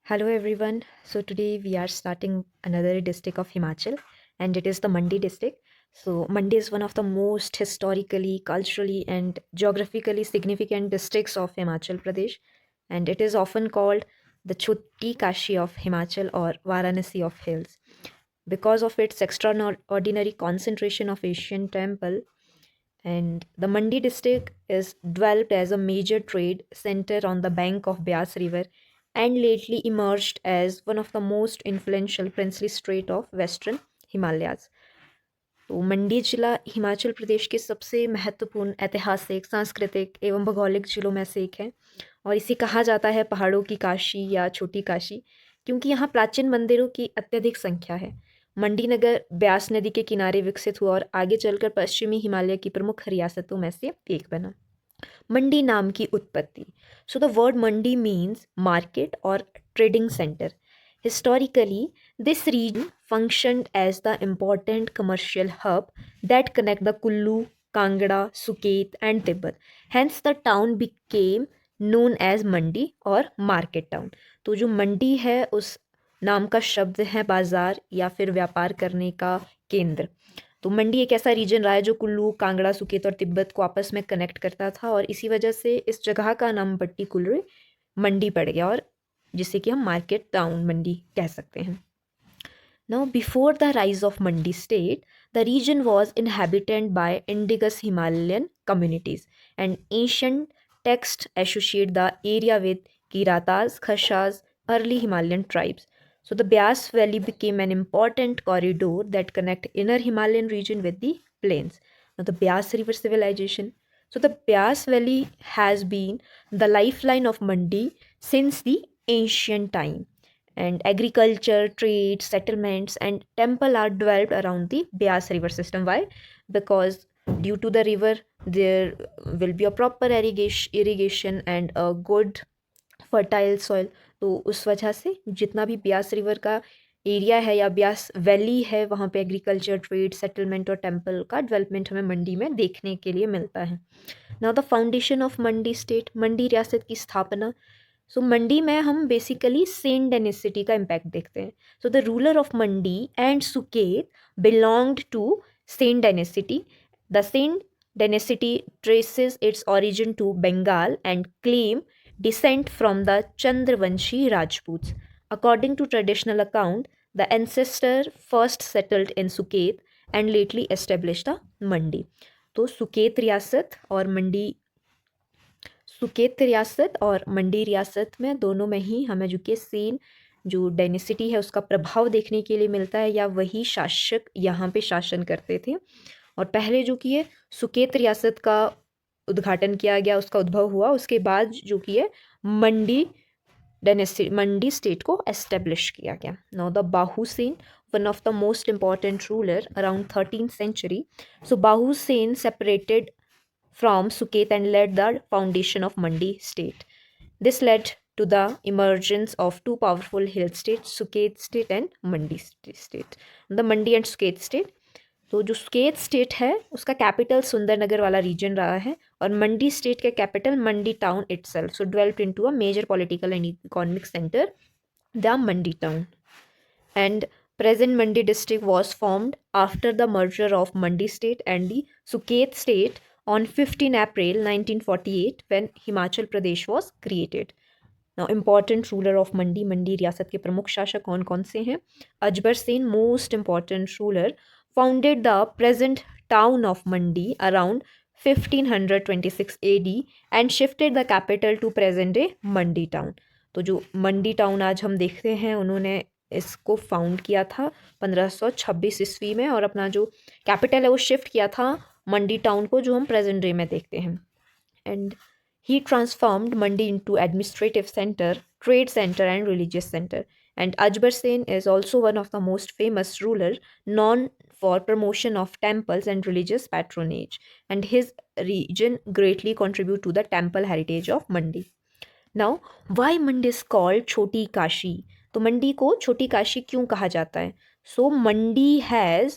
Hello everyone. So today we are starting another district of Himachal and it is the Mandi district. So Mandi is one of the most historically, culturally and geographically significant districts of Himachal Pradesh and it is often called the Choti Kashi of Himachal or Varanasi of hills because of its extraordinary concentration of Asian temple, and the Mandi district is developed as a major trade center on the bank of Beas River and lately emerged as one of the most influential princely state of Western Himalayas. तो मंडी जिला हिमाचल प्रदेश के सबसे महत्वपूर्ण ऐतिहासिक, सांस्कृतिक एवं भौगोलिक जिलों में से एक है और इसे कहा जाता है पहाड़ों की काशी या छोटी काशी क्योंकि यहाँ प्राचीन मंदिरों की अत्यधिक संख्या है। मंडी नगर ब्यास नदी के किनारे विकसित हुआ और आगे चलकर पश्चिमी हिमालय की प्रमुख रियासतों में से एक बना। मंडी नाम की उत्पत्ति। So the word Mandi means market और trading centre. Historically, this region functioned as the important commercial hub that connect the Kullu, Kangra, Suket and Tibet. Hence the town became known as Mandi और market town. तो जो मंडी है उस नाम का शब्द है बाजार या फिर व्यापार करने का केंद्र। तो मंडी एक ऐसा रीजन रहा है जो कुल्लू, कांगड़ा, सुकेत और तिब्बत को आपस में कनेक्ट करता था और इसी वजह से इस जगह का नाम पर्टिकुलर मंडी पड़ गया और जिसे कि हम मार्केट टाउन मंडी कह सकते हैं। Now, before the rise of Mandi state, the region was inhabited by indigenous Himalayan communities, and ancient texts associate the area with Kiratas, Khashas, early Himalayan tribes. So the Beas Valley became an important corridor that connect inner Himalayan region with the plains. Now the Beas River civilization. So the Beas Valley has been the lifeline of Mandi since the ancient time, and agriculture, trade, settlements, and temple are developed around the Beas river system. Why? Because due to the river, there will be a proper irrigation and a good fertile soil. तो उस वजह से जितना भी Beas river का area है या Beas valley है वहाँ पे एग्रीकल्चर, ट्रेड, सेटलमेंट और टेम्पल का डेवलपमेंट हमें मंडी में देखने के लिए मिलता है। Now the foundation of Mandi state, Mandi रियासत की स्थापना। सो मंडी में हम बेसिकली सेन डेनेसिटी का इम्पैक्ट देखते हैं। So the ruler of Mandi and Suket belonged to Sen dynasty. The Sen dynasty traces its origin to Bengal and claim descent from the Chandravanshi Rajputs. According to traditional account, the ancestor first settled in Suket and lately established a Mandi. तो सुकेत रियासत और मंडी रियासत में दोनों में ही हमें जो कि सेन जो डेनिसिटी है उसका प्रभाव देखने के लिए मिलता है या वही शासक यहाँ पे शासन करते थे। और पहले जो कि है सुकेत रियासत का उद्घाटन किया गया, उसका उद्भव हुआ, उसके बाद जो कि है मंडी स्टेट को एस्टेब्लिश किया गया। Now the Bahusen, one of the most important ruler around 13th century. So Bahusen separated from Suket and led the foundation of Mandi state. This led to the emergence of two powerful hill states, Suket state and Mandi state. The Mandi and Suket state. तो जो Suket state है उसका capital Sundernagar वाला reason रहा है और Mandi state का capital Mandi town itself, so developed into a major political and economic centre, the Mandi town. And present Mandi district was formed after the merger of Mandi state and the Suket state on 15 April 1948 when Himachal Pradesh was created. Now important ruler of Mandi, Mandi रियासत के प्रमुख शासक कौन कौन से हैं? Ajbar Sen, most important ruler, founded the present town of Mandi around 1526 AD and shifted the capital to present day Mandi town. तो जो मंडी टाउन आज हम देखते हैं उन्होंने इसको फाउंड किया था 1526 ईस्वी में और अपना जो कैपिटल है वो शिफ्ट किया था मंडी टाउन को, जो हम प्रेजेंट डे में देखते हैं। And he transformed Mandi into administrative centre, trade centre and religious centre. And Ajbar Sen is also one of the most famous ruler known for promotion of temples and religious patronage, and his region greatly contribute to the temple heritage of Mandi. Now, why Mandi is called Choti Kashi? तो मंडी को छोटी काशी क्यों कहा जाता है? सो मंडी has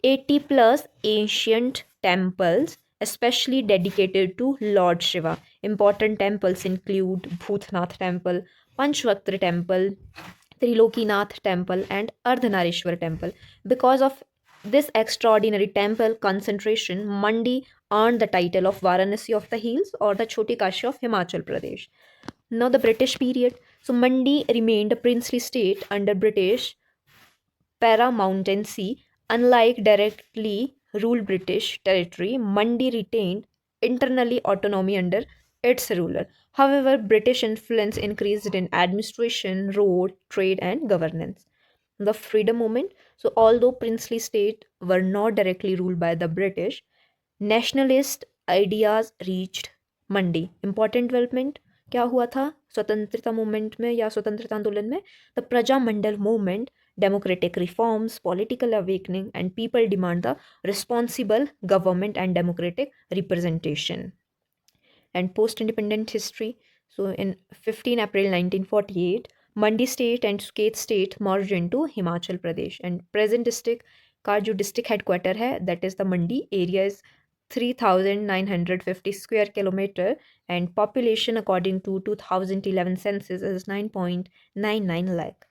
80 plus ancient temples especially dedicated to Lord Shiva. Important temples include Bhutnath Temple, Panchvaktra Temple, Trilokinath Temple, and Ardhanarishwar Temple. Because of this extraordinary temple concentration, Mandi earned the title of Varanasi of the Hills or the Choti Kashi of Himachal Pradesh. Now, the British period. So, Mandi remained a princely state under British paramountcy. Unlike directly ruled British territory, Mandi retained internally autonomy under its ruler. However, British influence increased in administration, road, trade, and governance. The freedom movement. So, although princely states were not directly ruled by the British, nationalist ideas reached Mandi. Important development क्या हुआ था स्वतंत्रता movement में या स्वतंत्रता आंदोलन में? The प्रजा मंडल movement, democratic reforms, political awakening, and people demand the responsible government and democratic representation. And post-independent history. So in 15 April 1948, Mandi state and Suket state merged into Himachal Pradesh. And present district का जो district headquarter है, that is the Mandi area is 3,950 square kilometer, and population according to 2011 census is 9.99 lakh.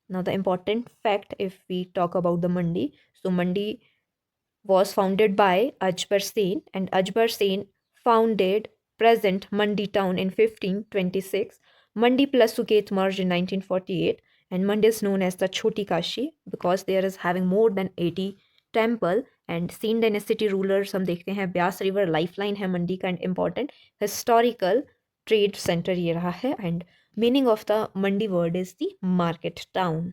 Now the important fact, if we talk about the Mandi, so Mandi was founded by Ajbar Sen, and Ajbar Sen founded present Mandi town in 1526. Mandi plus Suket merged in 1948, and Mandi is known as the Choti Kashi because there is having more than 80 temple. And Sen dynasty rulers हम देखते हैं, Beas river lifeline है मंडी का, and important historical trade centre ये रहा है. And meaning of the Mandi word is the market town.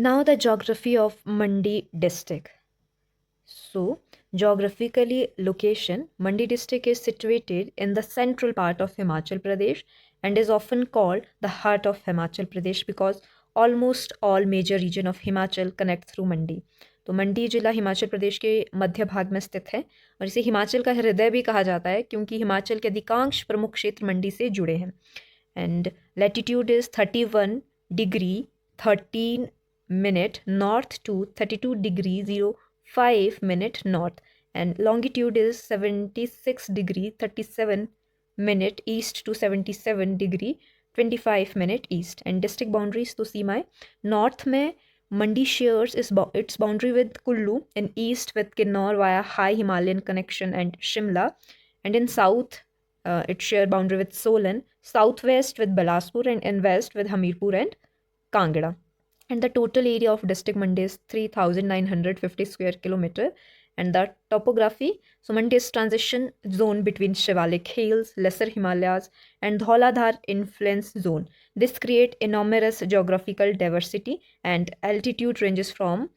Now the geography of Mandi district. So, geographically location, Mandi district is situated in the central part of Himachal Pradesh and is often called the heart of Himachal Pradesh because almost all major region of Himachal connect through Mandi. तो मंडी जिला हिमाचल प्रदेश के मध्य भाग में स्थित है और इसे हिमाचल का हृदय भी कहा जाता है क्योंकि हिमाचल के अधिकांश प्रमुख क्षेत्र मंडी से जुड़े हैं. And latitude is 31 degree 13 minute north to 32 degree 05 minute north, and longitude is 76 degree 37 minute east to 77 degree 25 minute east. And district boundaries to see my north में Mandi shares its boundary with Kullu, in east with Kinnaur via high Himalayan connection and Shimla, and in south it share boundary with Solan, southwest with Bilaspur, and in west with Hamirpur and Kangra. And the total area of district Mandi is 3,950 square kilometer. And the topography, so Mandi is transition zone between Shivalik Hills, Lesser Himalayas, and Dhauladhar influence zone. This create enormous geographical diversity, and altitude ranges from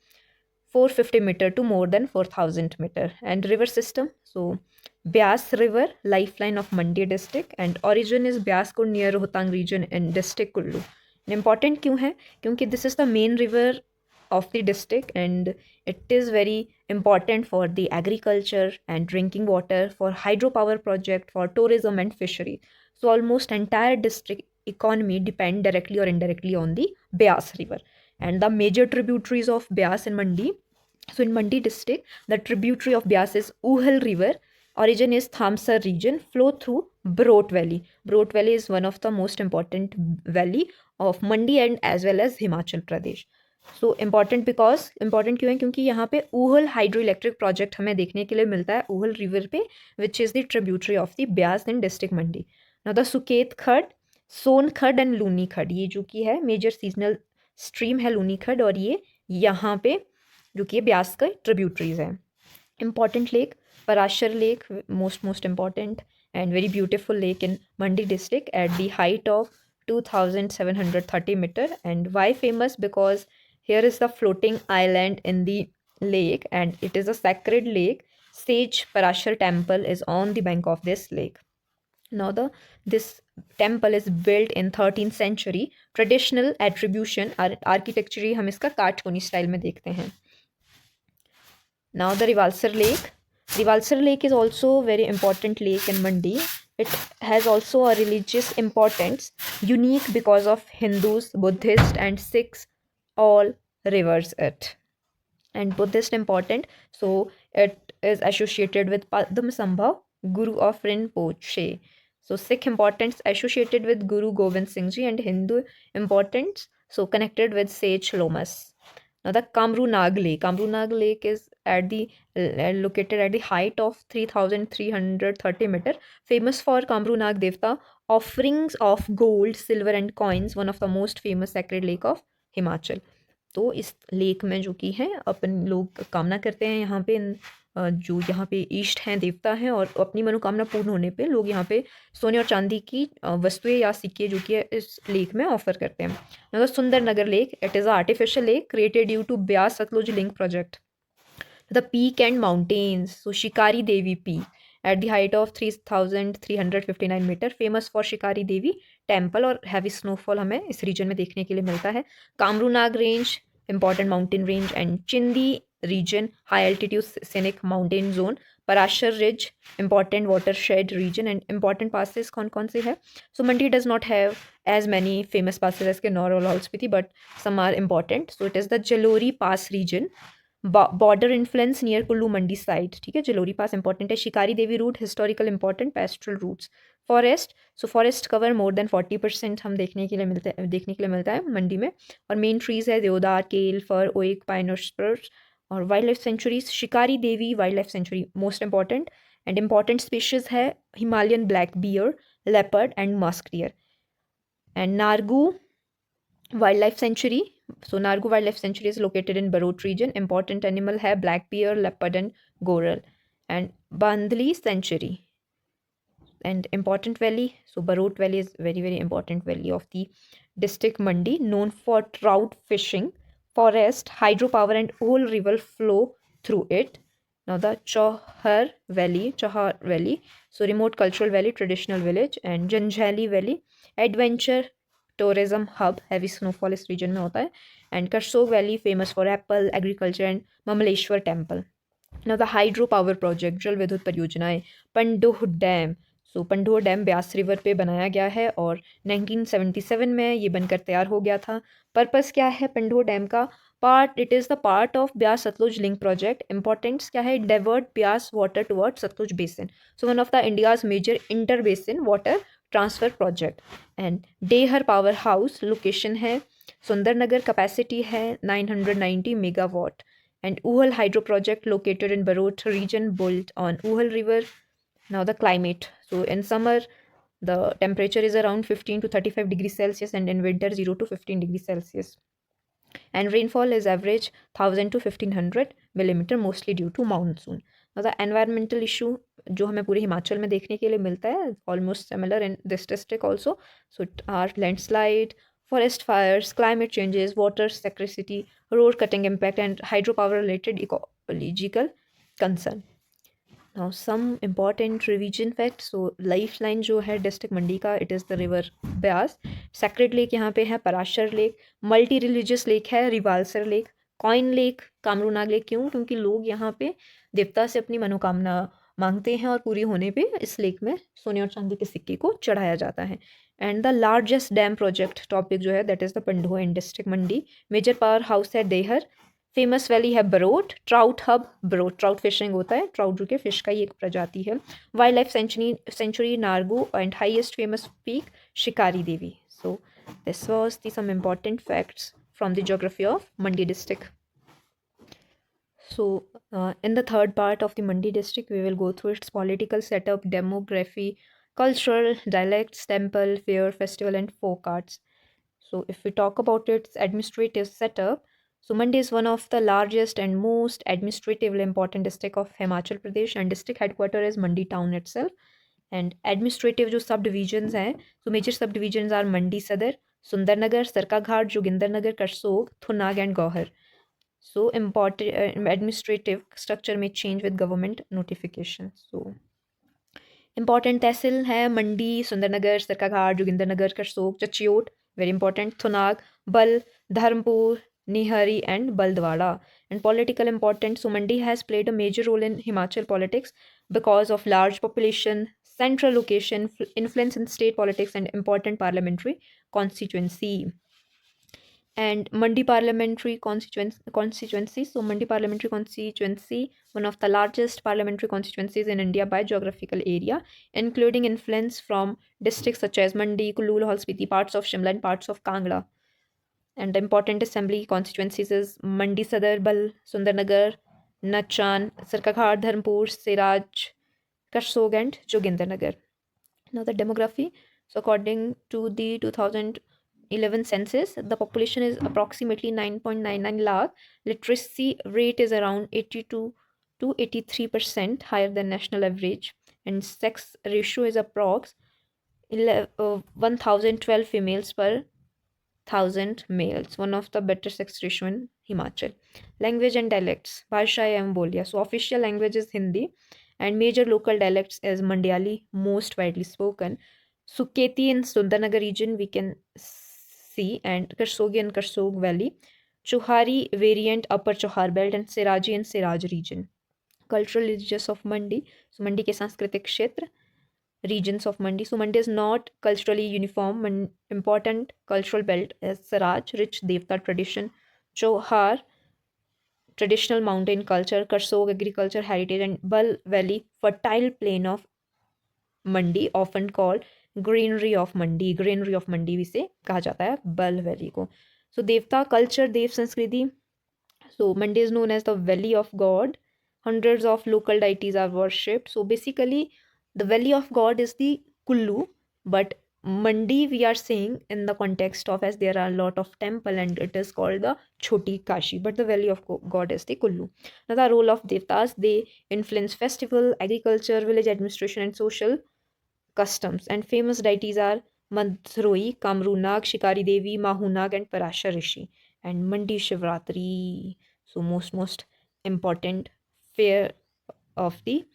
450 meter to more than 4,000 meter. And river system, so Byas River, lifeline of Mandi district, and origin is Byaskur near Rohtang region in district Kullu. Important क्यों है? क्योंकि this is the main river of the district and it is very important for the agriculture and drinking water, for hydropower project, for tourism and fishery. So almost entire district economy depend directly or indirectly on the Byas River. And the major tributaries of Byas in Mandi. So in Mandi district, the tributary of Byas is Uhal River. Origin is Thamsar region, flow through Brot Valley. Brot Valley is one of the most important valley of Mandi and as well as Himachal Pradesh. So important because important क्यों है? क्योंकि यहाँ पे Uhl hydro electric project हमें देखने के लिए मिलता है ऊहल रिवर पे, which is the tributary of the Beas in district Mandi. Now the Suket खड, सोन खड एंड लूनी खड, ये जो कि है मेजर सीजनल स्ट्रीम है लूनी खड, और ये यहाँ पे जो कि ब्यास का ट्रिब्यूटरीज है. Important lake Parashar Lake, most important and very beautiful lake in Mandi district at the height of 2,730 meter. And why famous? Because here is the floating island in the lake and it is a sacred lake. Sage Parashar temple is on the bank of this lake. Now this temple is built in 13th century. Traditional attribution architecture हम इसका काटकोनी style में देखते हैं. Now the Rivalsar Lake. Rivalsar Lake is also a very important lake in Mandi. It has also a religious importance, unique because of Hindus, Buddhists and Sikhs all reverse it. And Buddhist important, so It is associated with Padmasambhav, Guru of Rinpoche. So Sikh importance associated with Guru Gobind Singh Ji, and Hindu importance so connected with Sage Lomas. Now the Kamru Nag Lake. Kamru Nag Lake is at the located at the height of 3,330 meter, famous for Kamru Nag Devta offerings of gold, silver and coins, one of the most famous sacred lake of Himachal. तो इस lake में जो कि है अपन लोग कामना करते हैं यहाँ पे जो यहाँ पे ईष्ट हैं देवता हैं, और अपनी मनोकामना पूर्ण होने पे लोग यहाँ पे सोने और चांदी की वस्तुएं या सिक्के जो कि है इस लेक में ऑफर करते हैं. मतलब Sundar Nagar lake, it is a artificial lake created due to Beas Sutlej link project. The peak and mountains. So Shikari Devi Peak at the height of 3,359 meter, famous for Shikari Devi temple, और heavy snowfall हमें इस region में देखने के लिए मिलता है. Kamru Nag range, important mountain range, and Chindi region, high altitude scenic mountain zone. Parashar Ridge, important watershed region, and important passes कौन से है. So Mandi does not have as many famous passes as Kinnaur or Lahaul Spiti, but some are important. So it is the Jalori Pass region. Border influence near Kullu Mandi side. ठीक है, Jalori pass important है. Shikari Devi route historical important, pastoral routes. Forest, so forest cover more than 40% हम देखने के लिए मिलता है मंडी में. और मेन ट्रीज है देवदार, केल, फर, ओक, पाइन और स्पर्स. और wild life sanctuaries, Shikari Devi wildlife sanctuary most important, and important species है Himalayan black bear, leopard and musk deer. And Nargu wildlife sanctuary. So Nargu Wildlife Sanctuary is located in Barot region. Important animal है black bear, leopard and goral. And Bandli Sanctuary. And important valley. So Barot Valley is very important valley of the district Mandi, known for trout fishing, forest, hydropower and whole river flow through it. Now the Chahar Valley. So remote cultural valley, traditional village. And Janjali Valley, adventure tourism hub, heavy snowfall इस reason में होता है. And Karsog valley famous for Apple, agriculture and Mamleshwar temple. Now the hydro power project, जल विद्युत परियोजनाएं. Pandoh dam. सो Pandoh dam Beas river पे बनाया गया है और 1977 में ये बनकर तैयार हो गया था. पर्पस क्या है पंडोह डैम का? It is the part of Beas Sutlej link project. Importance क्या है? Divert Beas water toward Sutlej basin. So one of the India's major inter basin water transfer project. And Dehar power house location है सुंदरनगर, कैपेसिटी है 990 megawatt. And Uhl hydro project located in Barot region, built on Uhl river. Now the climate. So in summer the temperature is around 15 to 35 degrees Celsius, and in winter 0 to 15 degrees Celsius. And rainfall is average 1000 to 1500 millimeter, mostly due to monsoon. Now the environmental issue जो हमें पूरे हिमाचल में देखने के लिए मिलता है, almost similar in this district also. So are landslide, forest fires, climate changes, water scarcity, road cutting impact, and hydropower related ecological concern. Now some important revision facts. So lifeline जो है डिस्ट्रिक्ट मंडी का, it is the river Beas. Sacred lake यहाँ पे है Parashar lake. Multi religious lake है Rewalsar lake. Coin lake, Kamrunag lake. क्यों? क्योंकि लोग यहाँ पे देवता से अपनी मनोकामना मांगते हैं और पूरी होने पे इस लेक में सोने और चांदी के सिक्के को चढ़ाया जाता है. And the largest dam project topic जो है that is the Pandoh in district Mandi. Major power house है देहर. फेमस वैली है Barot. Trout hub Barot, trout fishing होता है, ट्राउट जो कि फिश का ही एक प्रजाति है. Wildlife sanctuary Nargu. And highest famous peak Shikari Devi. So this was the some important facts from the geography of Mandi district. So, in the third part of the Mandi district, we will go through its political setup, demography, cultural, dialects, temple, fair, festival, and folk arts. So, if we talk about its administrative setup, so Mandi is one of the largest and most administratively important district of Himachal Pradesh, and district headquarter is Mandi town itself. And administrative जो subdivisions हैं, so major subdivisions are Mandi Sadar, Sundarnagar, Sarkaghat, Jogindarnagar, Karsog, Thunag, and Gauhar. So important administrative structure may change with government notification. So important तहसील है मंडी, Sundernagar, Sarkaghat, Jogindernagar, Karsog, चचियोट, very important, Thunag, बल, Dharampur, Nihri and बलदवाड़ा. And political importance, so Mandi has played a major role in Himachal politics because of large population, central location, influence in state politics, and important parliamentary constituency. and Mandi parliamentary constituency. So Mandi parliamentary constituency, one of the largest parliamentary constituencies in India by geographical area, including influence from districts such as Mandi, Kullu, Lahaul Spiti, parts of Shimla, and parts of Kangra. And the important assembly constituencies is Mandi Sadar, Bal, Sundarnagar, Nachan, Sarkaghar, Dharmpur, Siraj, Karsog, and Jogindernagar. Now the demography. So according to the 2011 census, the population is approximately 9.99 lakh. Literacy rate is around 82 to 83% higher than national average, and sex ratio is approx 1012 females per 1000 males, one of the better sex ratio in Himachal. Language and dialects, Bhasha एवं बोलियां. So official language is Hindi and major local dialects is Mandayali, most widely spoken. Suketi in Sundarnagar region we can see, and Karsogi and Karsog Valley. Chuhari variant Upper Chohar Belt, and Siraji in Siraj region. Cultural religious of Mandi. So Mandi के सांस्कृतिक क्षेत्र, regions of Mandi. So Mandi is not culturally uniform. Important cultural belt is Saraj, rich Devta tradition, Chohar, traditional mountain culture, Karsog, agriculture heritage, and Bal Valley, fertile plain of Mandi, often called greenery of Mandi. Greenery of Mandi भी से कहा जाता है बल valley को. So देवता culture, देव संस्कृति. So Mandi is known as the Valley of God. Hundreds of local deities are worshipped. So basically, the Valley of God is the Kullu, but Mandi we are saying in the context of, as there are a lot of temple and it is called the Choti Kashi, but the Valley of God is the Kullu. Now the role of Devtas, they influence festival, agriculture, village administration, and social customs. And famous deities are Madhroi, Kamrunag, Shikari Devi, Mahunag, and Parashar Rishi. And Mandi Shivratri, so most important fair of the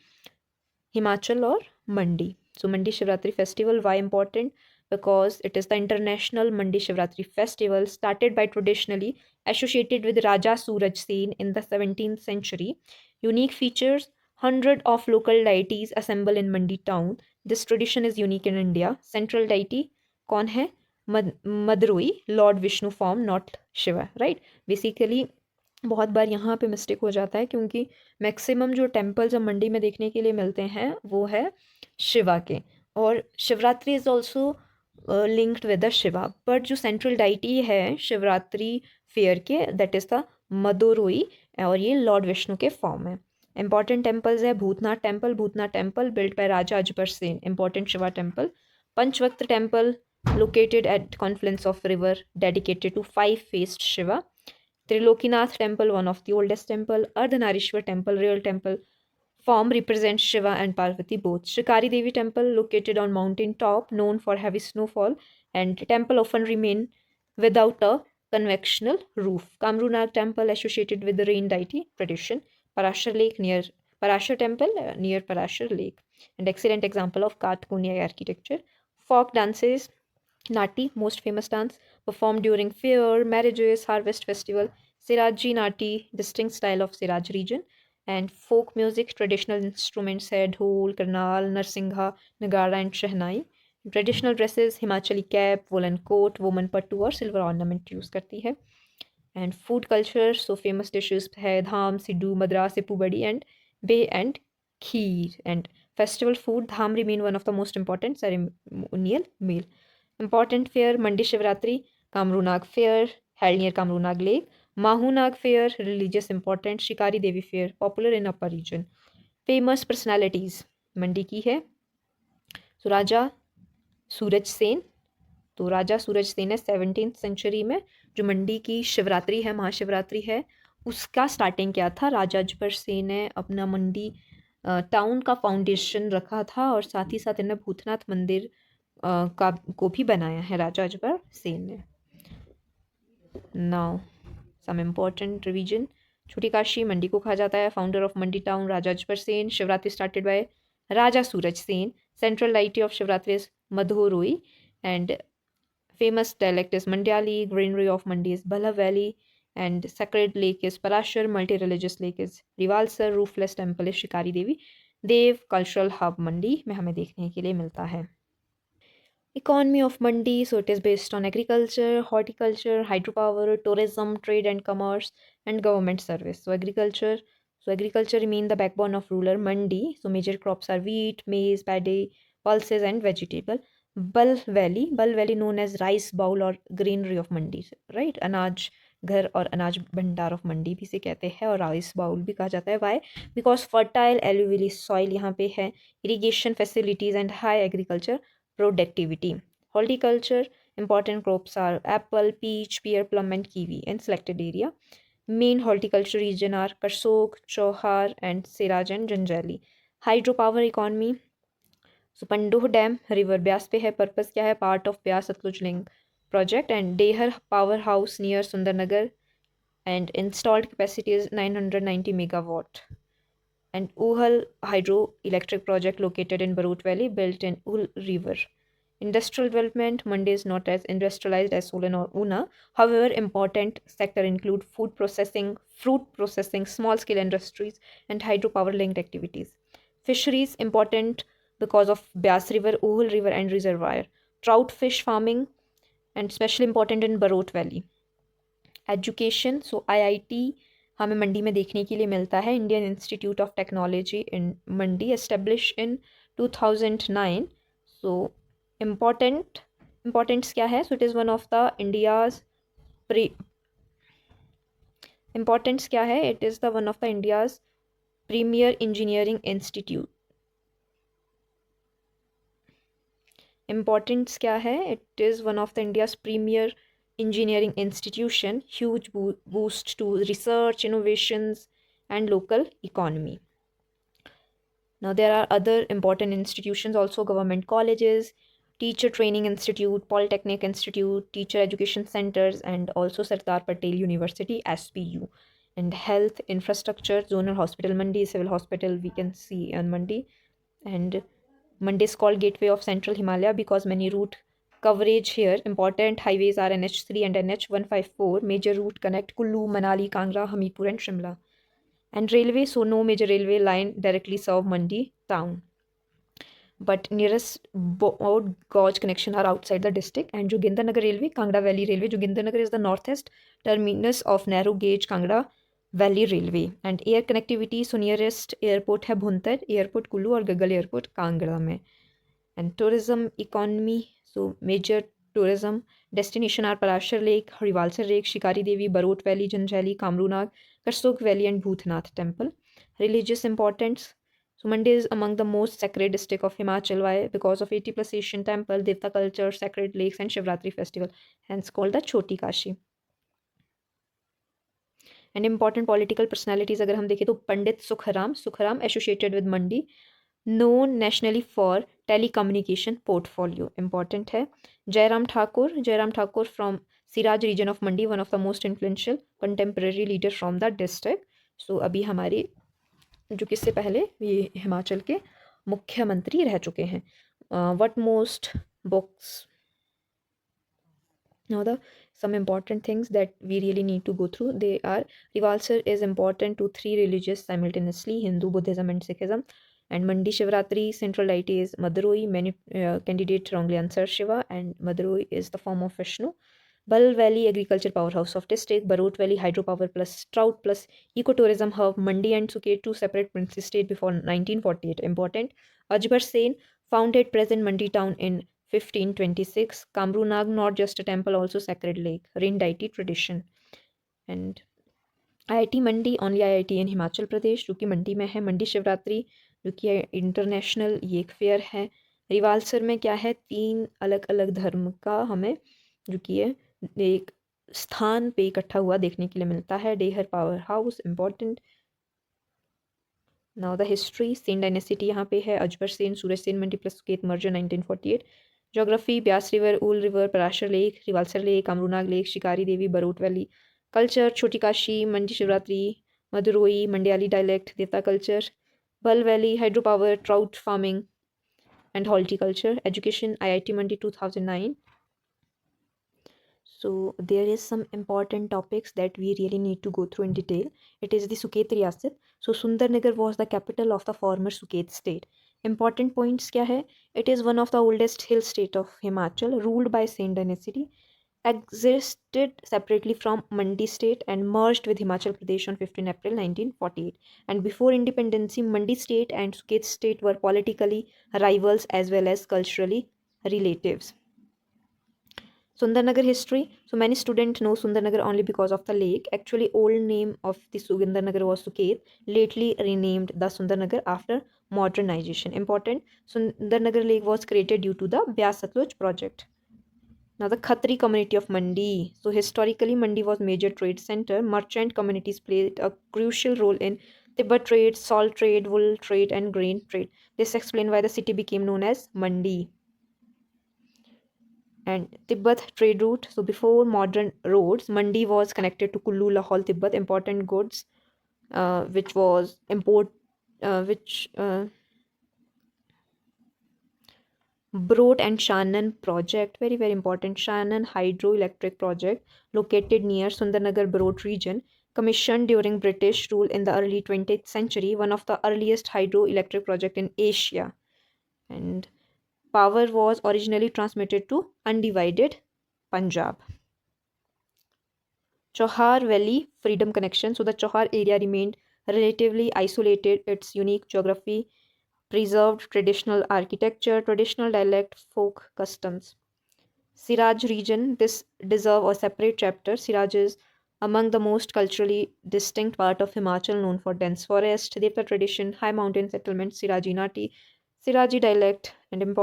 Himachal or Mandi. So Mandi Shivratri festival, why important? Because it is the international Mandi Shivratri festival started by traditionally associated with Raja Suraj Sen in the 17th century. Unique features, hundred of local deities assemble in Mandi town. This tradition is unique in India. Central deity कौन है? Madroi, Lord Vishnu form, not Shiva, right? Basically बहुत बार यहाँ पे mistake हो जाता है क्योंकि maximum जो टेम्पल्स हम मंडी में देखने के लिए मिलते हैं वो है शिवा के, और Shivratri is also linked with the Shiva, but जो सेंट्रल डाइटी है शिवरात्रि फेयर के दैट इज़ द मदोरोई, और ये लॉर्ड विष्णु के फॉर्म है. इंपॉर्टेंट टेम्पल्स है Bhootnath temple built by Raja Ajbar Sen, important Shiva temple. Panchvaktra temple located at confluence of river, dedicated to five faced Shiva. Trilokinath temple, one of the oldest temple. Ardhanarishwar temple, real temple form, represents Shiva and Parvati both. Shikari Devi temple, located on mountain top, known for heavy snowfall, and temple often remain without a conventional roof. Kamrunag temple, associated with the rain deity tradition. Parashar Lake near Parashar temple near Parashar Lake, and excellent example of Kathkonia architecture. Folk dances, Nati, most famous dance, performed during fair, marriages, harvest festival. Siraji Nati, distinct style of Siraj region. And folk music, traditional instruments है ढोल, करनाल, नरसिंघा, नगाड़ा and shehnai. Traditional dresses, Himachali cap, woolen coat, woman पट्टू और silver ornament use करती है. And food culture, so famous dishes है धाम, सिड्डू, मद्रास, सिप्पू बड़ी and bay and kheer. And festival food, dham remain one of the most important ceremonial meal. Important fair, Mandi Shivratri, Kamrunag fair, held near Kamrunag Lake. Mahunag fair, religious important. Shikari Devi fair, popular in upper region. Famous personalities, Mandi की है. So राजा सूरज सेन, तो राजा सूरज सेन है 17th century में. जो मंडी की शिवरात्रि है, महाशिवरात्रि है, उसका स्टार्टिंग क्या था? राजा अजबर सेन ने अपना मंडी टाउन का फाउंडेशन रखा था, और साथ ही साथ इन्हें भूतनाथ मंदिर का को भी बनाया है राजा अजबर सेन ने. Now some important revision. Chhoti Kashi Mandi को कहा जाता है. Founder of Mandi town Raja Ajbar Sen. Shivratri started by Raja Suraj Sen. Central deity of Shivratri is Madhorai, and famous dialect is Mandayali. Greenery of Mandi is Bala Valley, and sacred lake is Parashar. Multi-religious lake is Rivalsar. Roofless temple is Shikari Devi. देव cultural hub Mandi में हमें देखने के लिए मिलता है. Economy of Mandi, so it is based on agriculture, horticulture, hydropower, tourism, trade and commerce, and government service. So agriculture remain the backbone of rural Mandi. So major crops are wheat, maize, paddy, pulses, and vegetable. Bul Valley known as rice bowl or greenery of Mandi, right? अनाज घर और अनाज भंडार of मंडी भी से कहते हैं और राइस बाउल भी कहा जाता है. वाई? बिकॉज फर्टाइल एलुविली सॉइल यहाँ पे है, irrigation facilities and high agriculture productivity. Horticulture, important crops are apple, peach, pear, plum, and kiwi in selected area. Main horticulture region are Karsok, Chohar, and Siraj and Janjali. Hydropower economy. So Pandoh Dam, river Byas पे है. Purpose क्या है? Part of Byas Satluj link project. And Dehar powerhouse near Sundarnagar and installed capacity is 990 megawatt. And Uhal hydroelectric project located in Barut Valley built in Uhl River. Industrial development, Mandi is not as industrialized as Solan or Una. However, important sector include food processing, fruit processing, small scale industries, and hydropower linked activities. Fisheries, important because of Byas River, Uhul River, and reservoir. Trout fish farming, and especially important in Barot Valley. Education, so IIT हमें मंडी में देखने के लिए मिलता है. Indian institute of technology in Mandi establish in 2009. So importance क्या है? So it is one of the India's importance क्या है? It is the one of the India's premier engineering institute. Importance क्या है? It is one of the India's premier engineering institution, huge boost to research, innovations, and local economy. Now, there are other important institutions also: government colleges, teacher training institute, polytechnic institute, teacher education centers, and also Sardar Patel University SPU. And health infrastructure, zonal hospital Mandi, civil hospital we can see on Mandi. And Mandi is called gateway of central Himalaya because many route coverage here. Important highways are NH3 and NH154. Major route connect Kullu, Manali, Kangra, Hamipur, and Shimla. And railway, so no major railway line directly serve Mandi town. But nearest gauge connection are outside the district. And Jogindarnagar Railway, Kangra Valley Railway. Jogindarnagar is the northeast terminus of narrow gauge Kangra Valley Railway. And air connectivity, so nearest airport है Bhuntar airport Kullu और Gaggal airport Kangra में. And tourism economy, so major tourism destination are Parashar Lake, Harivalsar Lake, Shikari Devi, Barot Valley, Janjali, Kamrunag, Karsok Valley, and Bhutnath Temple. Religious importance, so Mandi is among the most sacred district of Himachal. Why? Because of 80 plus Asian temple, Devta culture, sacred lakes, and Shivratri festival, hence called the Choti Kashi. And important political personalities अगर हम देखें तो Pandit Sukhram associated with Mandi, known nationally for telecommunication portfolio. Important है. Jairam Thakur from Siraj region of Mandi, one of the most influential contemporary leader from the district. So अभी हमारे जो किससे पहले ये हिमाचल के मुख्यमंत्री रह चुके हैं. What most books? Now some important things that we really need to go through. They are: Rivalsar is important to three religions simultaneously: Hindu, Buddhism, and Sikhism. And Mandi Shivratri, central deity is Madaroi. Many candidates wrongly answer Shiva, and Madaroi is the form of Vishnu. Bal Valley, agriculture powerhouse of district. Barot Valley, hydropower plus trout plus ecotourism hub. Mandi and Suket, two separate princely state before 1948. Important. Ajbar Sen founded present Mandi town in 1526. Kamrunag, not just a temple, also sacred lake. Rain deity tradition. And IIT Mandi, only IIT इन हिमाचल प्रदेश जो कि मंडी में है. मंडी शिवरात्रि जो कि international ये एक fair है. रिवालसर में क्या है? 3 अलग अलग धर्म का हमें जो कि है एक स्थान पे इकट्ठा हुआ देखने के लिए मिलता है. Dehar power house important. Now the history. Sen dynasty यहाँ पे है. Ajbar Sen, Suraj Sen, Mandi plus Suket merger 1948. Geography: Beas river, Uhl river, Parashar lake, Rewalsar lake, Kamrunag lake, Shikari Devi, Barot valley. Culture: Chhoti Kashi, Mandi Shivratri, Madhorai, Mandyali dialect, devta culture. Balh valley, hydro power, trout farming and horticulture. Education: IIT Mandi 2009. So there is some important topics that we really need to go through in detail. It is the Suket Riyasat. So Sundarnagar was the capital of the former Suket state. Important points क्या है? It is one of the oldest hill state of Himachal, ruled by Saint dynasty, existed separately from Mandi state and merged with Himachal Pradesh on 15 April 1948. And before independence, Mandi state and Suket state were politically rivals as well as culturally relatives. Sundarnagar history. So many students know Sundarnagar only because of the lake. Actually, old name of the Sundarnagar was Suket, lately renamed the Sundarnagar after modernization. Important. Sundarnagar lake was created due to the Byas Satluj project. Now the Khatri community of Mandi. So historically, Mandi was major trade center. Merchant communities played a crucial role in Tibet trade, salt trade, wool trade, and grain trade. This explains why the city became known as Mandi. And Tibet trade route. So before modern roads, Mandi was connected to Kullu, Lahore, Tibet. Important goods, which was import, which Broad and Shannon project, very very important. Shannon hydroelectric project located near Sundarnagar Broad region, commissioned during British rule in the early 20th century, one of the earliest hydroelectric project in Asia. And power was originally transmitted to undivided Punjab. Chohar Valley Freedom Connection. So the Chohar area remained relatively isolated. Its unique geography preserved traditional architecture, traditional dialect, folk customs. Siraj region, this deserve a separate chapter. Siraj is among the most culturally distinct part of Himachal, known for dense forest, Devta tradition, high mountain settlement, Siraji Nati, Siraji dialect, and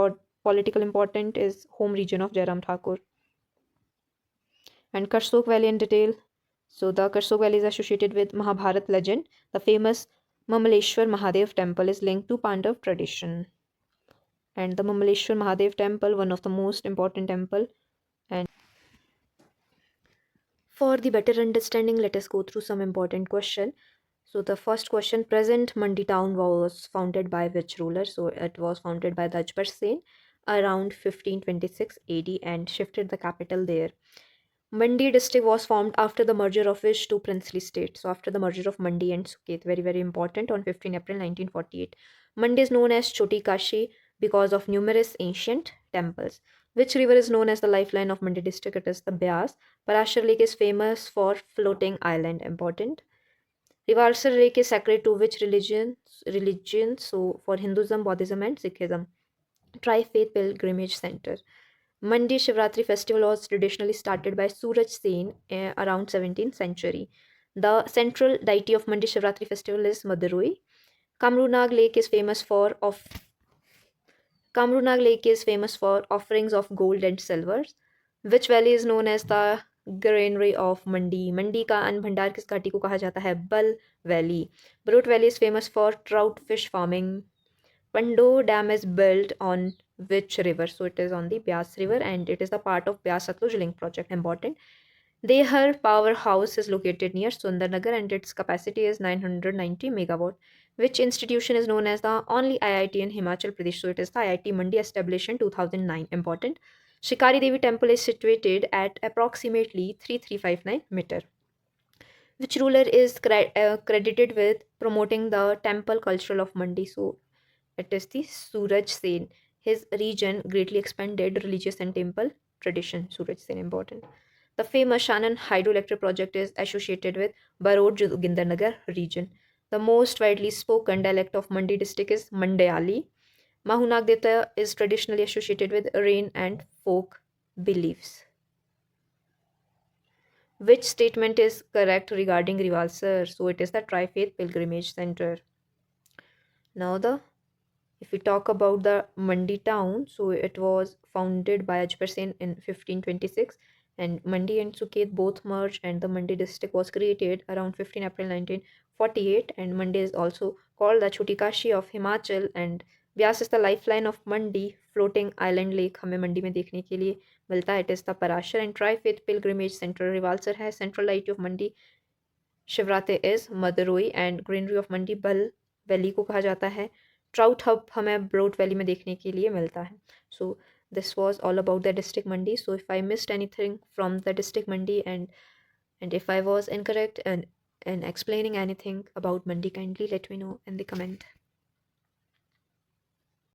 political important is home region of Jairam Thakur. And Karsok Valley in detail. So the Karsok Valley is associated with Mahabharat legend. The famous Mamaleshwar Mahadev temple is linked to Pandav tradition. And the Mamaleshwar Mahadev temple, one of the most important temple. And for the better understanding, let us go through some important question. So the first question, present Mandi town was founded by which ruler? So it was founded by the Ajbar Sen around 1526 AD and shifted the capital there. Mandi district was formed after the merger of which two princely states? So after the merger of Mandi and Suket, very very important, on 15 April 1948. Mandi is known as Choti Kashi because of numerous ancient temples. Which river is known as the lifeline of Mandi district? It is the Beas. Parashar Lake is famous for floating island. Important. Rivalsar Lake is sacred to which religion? So for Hinduism, Buddhism, and Sikhism. Tri-faith pilgrimage center. Mandi Shivratri festival was traditionally started by Suraj Sen around 17th century. The central deity of Mandi Shivratri festival is Madarui. Kamrunag Lake is famous for offerings of gold and silver. Which valley is known as the granary of Mandi? Mandi का अन्न भंडार किस घाटी को कहा जाता है? बल valley. Brut Valley is famous for trout fish farming. Pando Dam is built on which river? So it is on the Byas River and it is the part of Byas Satluj link project. Important. Dehar powerhouse is located near Sundarnagar and its capacity is 990 megawatt. Which institution is known as the only IIT in Himachal Pradesh? So it is the IIT Mandi, established in 2009. Important. Shikari Devi temple is situated at approximately 3359 meter. Which ruler is credited with promoting the temple culture of Mandi? So it is the Suraj Sen. His region greatly expanded religious and temple tradition. Suraj Sen important. The famous Shannon hydroelectric project is associated with Barod Jogindarnagar region. The most widely spoken dialect of Mandi district is Mandayali. Mahunag Devta is traditionally associated with rain and folk beliefs. Which statement is correct regarding Rivalsar? So it is the Tri-Faith Pilgrimage Center. Now if we talk about the Mandi town, so it was founded by Ajbar Sen in 1526 and Mandi and Suket both merged and the Mandi district was created around 15 April 1948 and Mandi is also called the Choti Kashi of Himachal and Vyas is the lifeline of Mandi. Floating island lake हमें मंडी में देखने के लिए मिलता है. It is the Parashar and Tri-Faith Pilgrimage Center Rivalsar है. Central deity of Mandi Shivratri is Madaroi and Greenery of Mandi बल valley को कहा जाता है. ट्राउट हब हमें ब्रोड वैली में देखने के लिए मिलता है. So this was all about the district Mandi. So if I missed anything from the district Mandi and if I was incorrect and explaining anything about Mandi, kindly let me know in the comment.